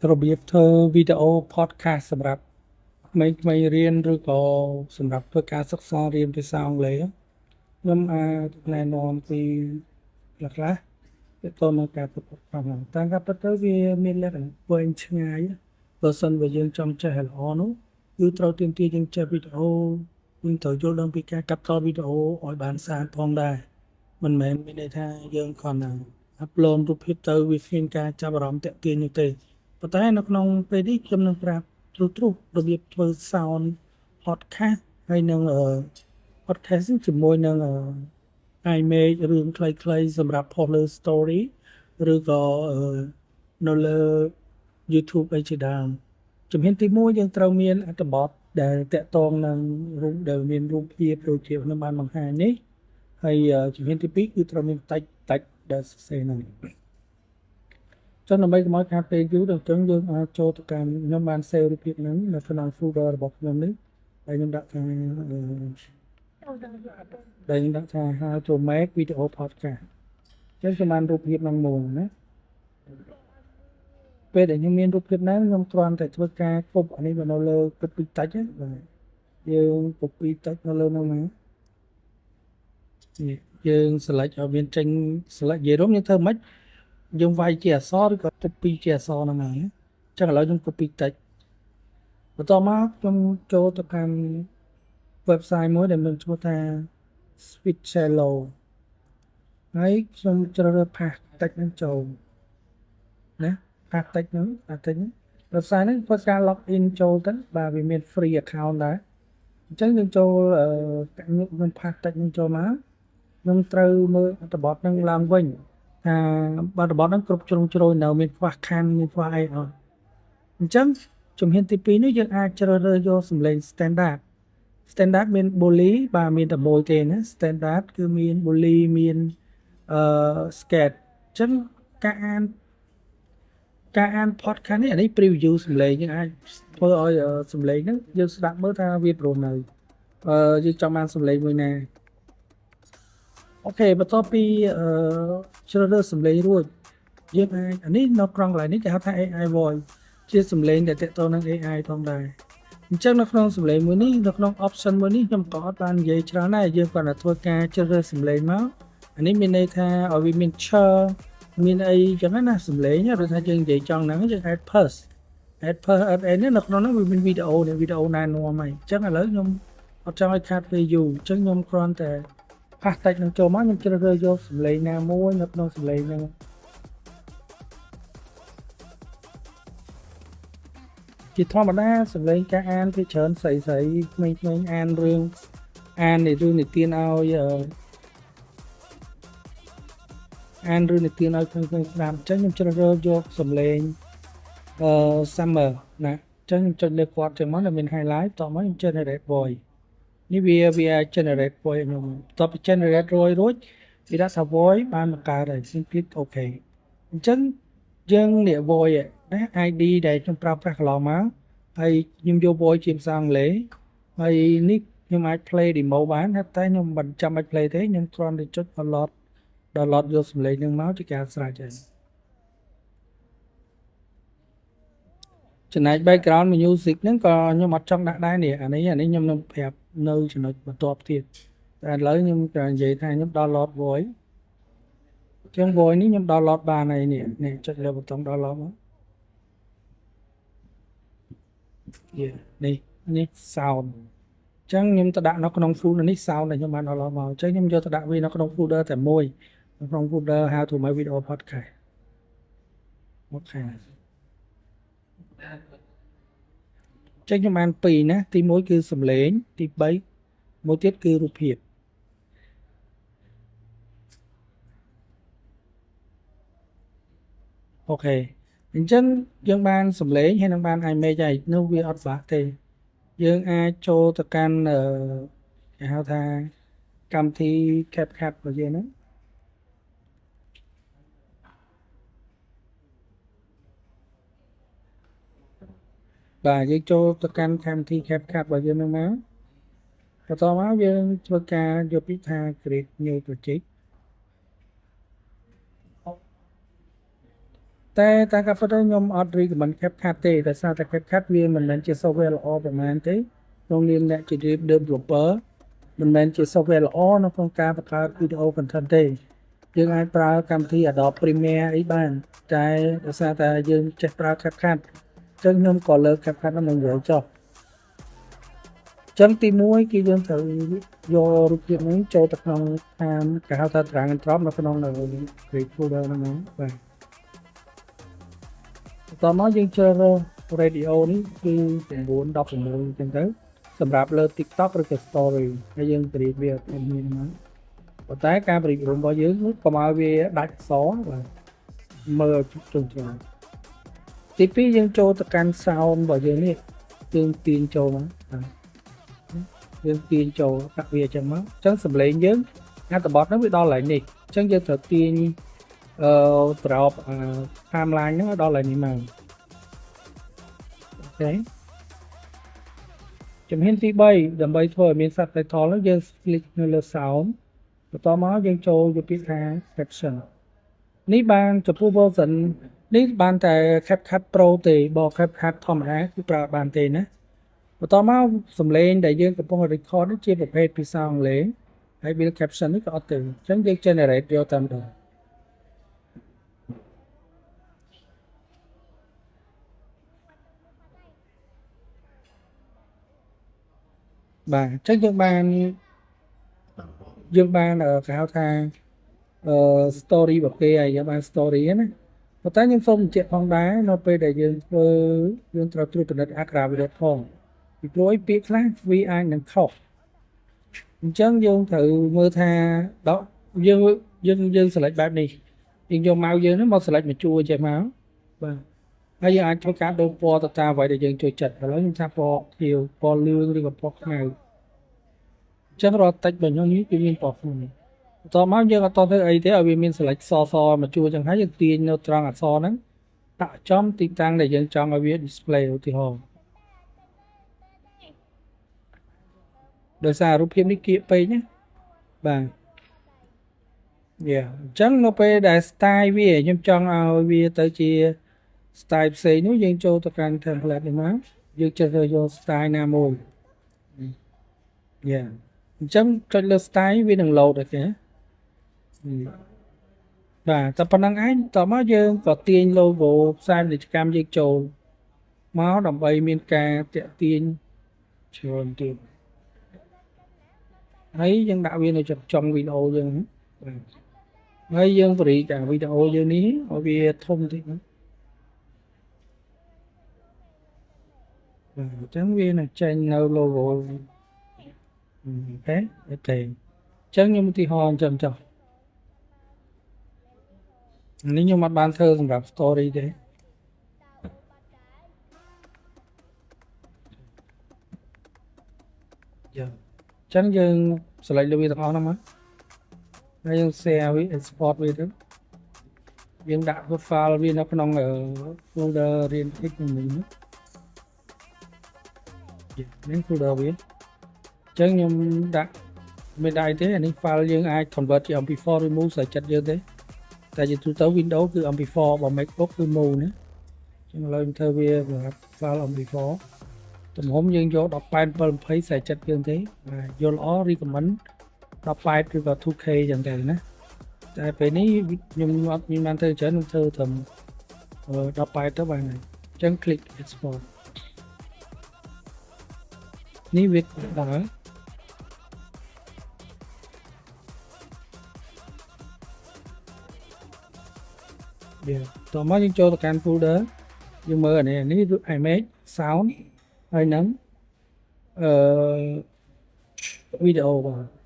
របៀបធ្វើវីដេអូ podcast សម្រាប់ក្មេងៗរៀនឬក៏សម្រាប់ធ្វើការសិក្សារៀនភាសាអង់គ្លេសខ្ញុំអាចណែនាំពីខ្លះៗទាក់ទងនឹងការធ្វើ podcast ហ្នឹងតាមការពិតទៅវាមានលក្ខណៈវែងឆ្ងាយបើសិនបើយើងចង់ចេះឲ្យល្អនោះគឺត្រូវទាមទារយើងចេះវីដេអូយើងត្រូវយល់ដឹងពីការកាត់តវីដេអូឲ្យបានស្អាតផងដែរមិនមែនមានន័យថាយើងគ្រាន់តែអាប់ឡូតរូបភាពទៅវាគ្មានការចាប់អារម្មណ៍ទាក់ទាញនោះទេប៉ុន្តែនៅក្នុងពេលនេះខ្ញុំនឹងប្រាប់ទ្រុសរបៀបធ្វើ sound podcast ហើយនឹងpodcast ជាមួយនឹងimage រឿងខ្លីៗសម្រាប់ post លើ story ឬក៏នៅលើ YouTube អីជាដើមជំហានទី1យើងត្រូវមានអត្ថបទដែលតាក់ទងនឹងរូបដែលមានរូបភាពដូចជាខ្ញុំបានបង្ហាញនេះហើយជំហានទី2គឺត្រូវមានតិចដែលសរសេរហ្នឹងចឹងដើម្បីកុំឲ្យខាតពេលយូរដល់ចឹងយើងអាចចូលទៅកាន់ខ្ញុំបាន save រូបភាពហ្នឹងនៅក្នុង folder របស់ខ្ញុំនេះហើយខ្ញុំដាក់ថា how to make video podcast ចឹងខ្ញុំបានរូបភាពហ្នឹងមកណាពេលដែលខ្ញុំមានរូបភាពហ្នឹងខ្ញុំគ្រាន់តែធ្វើការ copy អានេះមកនៅលើ copy តិចបាទយើង copy តិចនៅលើហ្នឹងណានេះយើង select ឲ្យមានចេញ select និយាយរួមយើងធ្វើម៉េចយើងវាយជាអក្សរឬក៏ copy ជាអក្សរហ្នឹងហើយអញ្ចឹងឥឡូវខ្ញុំ copy តិចបន្ទាប់មកខ្ញុំចូលទៅកាន់ website មួយដែលមានឈ្មោះថា Switcherlo ហើយខ្ញុំជ្រើសរើស path តិចហ្នឹងចូលណា path តិចហ្នឹង website ហ្នឹងធ្វើការ log in ចូលទៅបាទវាមាន free account ដែរអញ្ចឹងយើងចូលខ្ញុំ path តិចហ្នឹងចូលមកខ្ញុំត្រូវមើលអត្ថបទហ្នឹងឡើងវិញថាអត្ថបទហ្នឹងគ្រប់ជ្រុងជ្រោយនៅមានខ្វះខាតមានខ្វះអីអត់អញ្ចឹងជំហានទី2នេះយើងអាចជ្រើសរើសយកសំឡេង standard មាន bully បាទមានតែមួយទេណា standard គឺមាន bully មានsketch អញ្ចឹងការអាន podcast នេះអានេះ preview សំឡេងយើងអាចធ្វើឲ្យសំឡេងហ្នឹងយើងស្ដាប់មើលថាវាព្រោះនៅយើងចង់បានសំឡេងមួយណាអូខេបន្ទាប់ពីជ្រើសរើសសំឡេងរួចយើងអាចអានេះនៅក្នុងកន្លែងនេះគេហៅថា AI voice ជាសំឡេងដែលទាក់ទងនឹង AI ផងដែរអញ្ចឹងនៅក្នុងសំឡេងមួយនេះនៅក្នុង option មួយនេះខ្ញុំក៏អត់បាននិយាយច្រើនដែរយើងគាត់តែធ្វើការជ្រើសរើសសំឡេងមកអានេះមានន័យថាឲ្យវាមាន មានអីចឹងណាសំឡេងឬថាយើងនិយាយចង់ហ្នឹងយើង add plus នេះនៅក្នុងហ្នឹងវាមានវីដេអូណែនាំហើយអញ្ចឹងឥឡូវខ្ញុំអត់ចង់ឲ្យខាតពេលយូរអញ្ចឹងខ្ញុំគ្រាន់តែផាសតិចនឹងចូលមកខ្ញុំជ្រើសរើសយកសំឡេងណាមួយនៅក្នុងសំឡេងហ្នឹងជាធម្មតាសំឡេងការអានវាច្រើនស្រីក្មេងអានរឿងរឿងនិទានឲ្យអានរឿងនិទានឲ្យក្មេងស្ដាប់អញ្ចឹងខ្ញុំជ្រើសរើសយកសំឡេងsummer ណាអញ្ចឹងខ្ញុំចុចលើគាត់ទៅមកមាន highlight តោះមកខ្ញុំ generate voice នេះវា generate voice ខ្ញុំតប generate voice រួចវាដាក់ថា voice បានបង្កើតហើយ simply OK អញ្ចឹងយើងនេះ voice ណា ID ដែលខ្ញុំប្រើប្រាស់កន្លងមកហើយខ្ញុំយក voice ជាភាសាអង់គ្លេសហើយនេះខ្ញុំអាច play demo បានតែខ្ញុំមិនចាំបាច់ play ទេខ្ញុំគ្រាន់តែចុច download យកសំឡេងនឹងមកជាការស្រេចហើយចំណែក background music ហ្នឹងក៏ខ្ញុំអត់ចង់ដាក់ដែរនេះអានេះខ្ញុំនឹងប្រាប់នៅចំណុចបន្ទាប់ទៀតតែឥឡូវខ្ញុំត្រូវនិយាយថាខ្ញុំ download voice ចឹង voice នេះខ្ញុំ download បានហើយនេះចុចលើប៊ូតុង download មកនេះ sound ចឹងខ្ញុំទៅដាក់នៅក្នុង folder នេះ sound ដែលខ្ញុំបាន download មកចឹងខ្ញុំយកទៅដាក់វានៅក្នុង folder តែមួយនៅក្នុង folder how to make video podcast អូខេចឹងខ្ញុំបាន2ណាទី1គឺសំឡេងទី3មួយទៀតគឺរូបភាពអូខេអញ្ចឹងយើងបានសំឡេងហើយនឹងបាន image ហើយនោះវាអត់បាក់ទេយើងអាចចូលទៅកាន់គេហៅថាកម្មវិធី CapCut របស់យើងហ្នឹងបាទយើងចូលទៅកាន់កម្មវិធី CapCut របស់យើងហ្នឹងមកបន្តមកយើងធ្វើការយកពាក្យថា create new project តែការពិតទៅខ្ញុំអត់ recommend CapCut ទេដោយសារតែ CapCut វាមិនមែនជា software ល្អប្រហែលទេក្នុងនាមអ្នកជា developer មិនមែនជា software ល្អនៅក្នុងការបង្កើត video content ទេយើងអាចប្រើកម្មវិធី Adobe Premiere អីបានតែដោយសារតែយើងចេះប្រើ CapCut អញ្ចឹងខ្ញុំក៏លើក CapCut ហ្នឹងមកនិយាយចុះចឹងទី1គឺយើងត្រូវយករូបភាពនេះចូលទៅក្នុងខាងគេហៅថា drag and drop នៅក្នុង create folder ហ្នឹងបាទបន្តមកយើងជ្រើសរើស radio នេះគឺ9 16អញ្ចឹងទៅសម្រាប់លើ TikTok ឬក៏ Story ហើយយើងប្រៀបវាទៅនេះហ្នឹងប៉ុន្តែការប្រៀបរួមរបស់យើងកុំឲ្យវាដាច់អក្សរបាទមើលជុំច្រើនទី2យើងចូលទៅកាន់ sound របស់យើងនេះយើងទាញចូលមកបាទយើងទាញចូលដាក់វាអញ្ចឹងមកអញ្ចឹងសំឡេងយើងអត្ថបទហ្នឹងវាដល់កន្លែងនេះអញ្ចឹងយើងត្រូវទាញត្រោបtimeline ហ្នឹងដល់កន្លែងនេះមកអូខេជំហានទី3ដើម្បីធ្វើឲ្យមាន subtitle ហ្នឹងយើង click នៅលើ sound បន្តមកយើងចូលយកពាក្យថា caption នេះបានចំពោះ version នេះបានតែ CapCut Pro ទេបើ CapCut ធម្មតាគឺប្រើបានទេណាបន្តមកសំឡេងដែលយើងកំពុង record នេះជាប្រភេទភាសាអង់គ្លេសហើយ build caption នេះក៏អត់ទេអញ្ចឹងយើង generate យកតាមដែរបាទអញ្ចឹងយើងបានគេហៅថាstory របស់គេហើយយើងបាន story ណាប៉ុន្តែខ្ញុំសូមបញ្ជាក់ផងដែរនៅពេលដែលយើងធ្វើយើងត្រូវត្រួតពិនិត្យអក្ខរាវិរុទ្ធផងពីព្រោះពាក្យខ្លះវាអាចនឹងខុសអញ្ចឹងយើងត្រូវមើលថាដល់យើង select បែបនេះយើងយក mouse យើងហ្នឹងមក select មួយជួរចេះមកបាទហើយយើងអាចធ្វើការដូរពណ៌ទៅតាមអ្វីដែលយើងចូលចិត្តឥឡូវខ្ញុំថាពណ៌ខៀវពណ៌លឿងឬក៏ពណ៌ខ្មៅអញ្ចឹងរាល់តិចរបស់ខ្ញុំនេះគឺមានពណ៌ខ្មៅបន្តមកយើងអត់តទៅអីទេឲ្យវាមាន select សមួយជួរអញ្ចឹងហើយយើងទាញនៅត្រង់អក្សរហ្នឹងដាក់ចំទីតាំងដែលយើងចង់ឲ្យវា display ឧទាហរណ៍ដោយសាររូបភាពនេះគៀកពេកណាបាទអញ្ចឹងនៅពេលដែល style វាខ្ញុំចង់ឲ្យវាទៅជា style ផ្សេងនោះយើងចូលទៅកាន់ template នេះមកយើងចេះទៅយក style ណាមួយអញ្ចឹងចុចលើ style វានឹង load អូខេបាទតែប៉ុណ្្នឹងឯងតមកយើងក៏ទាញ logo ផ្សាយពាណិជ្ជកម្មយើងចូលមកដើម្បីមានការតាក់ទាញច្រើនទៀតហើយយើងដាក់វានៅចុងវីដេអូយើងបាទហើយយើងបរិយាកាសវីដេអូយើងនេះឲ្យវាធំតិចណាអញ្ចឹងវានឹងចេញនៅ logo អូខេអញ្ចឹងខ្ញុំឧទាហរណ៍អញ្ចឹងចុះនេះខ្ញុំអត់បានធ្វើសម្រាប់ story ទេអញ្ចឹងយើង select លើវាទាំងអស់ហ្នឹងមកហើយយើង share វា export វាទៅយើងដាក់ file វានៅក្នុង folder រៀន X នេះនេះ folder វាអញ្ចឹងខ្ញុំដាក់មិនដែរទេអានេះ file យើងអាច convert ជា MP4 ឬ move ស្រីចិត្តយើងទេតែជាទូទៅ Windows គឺ MP4 បើ MacBook គឺ move ណាអញ្ចឹងឥឡូវខ្ញុំធ្វើវាសម្រាប់ file MP4 ទំហំយើងយក18 720ស្រីចិត្តយើងទេបាទយល់ល្អ recommend 18ឬក៏ 2K អញ្ចឹងទៅណាតែពេលនេះខ្ញុំអត់មានបានធ្វើច្រើនខ្ញុំធ្វើត្រឹម18ទៅបានហើយអញ្ចឹង click export នេះវាដល់តោះមកយើងចូលទៅកាន់ folder យើងមើលអានេះ image sound ហើយនឹងវីដេអូបាទ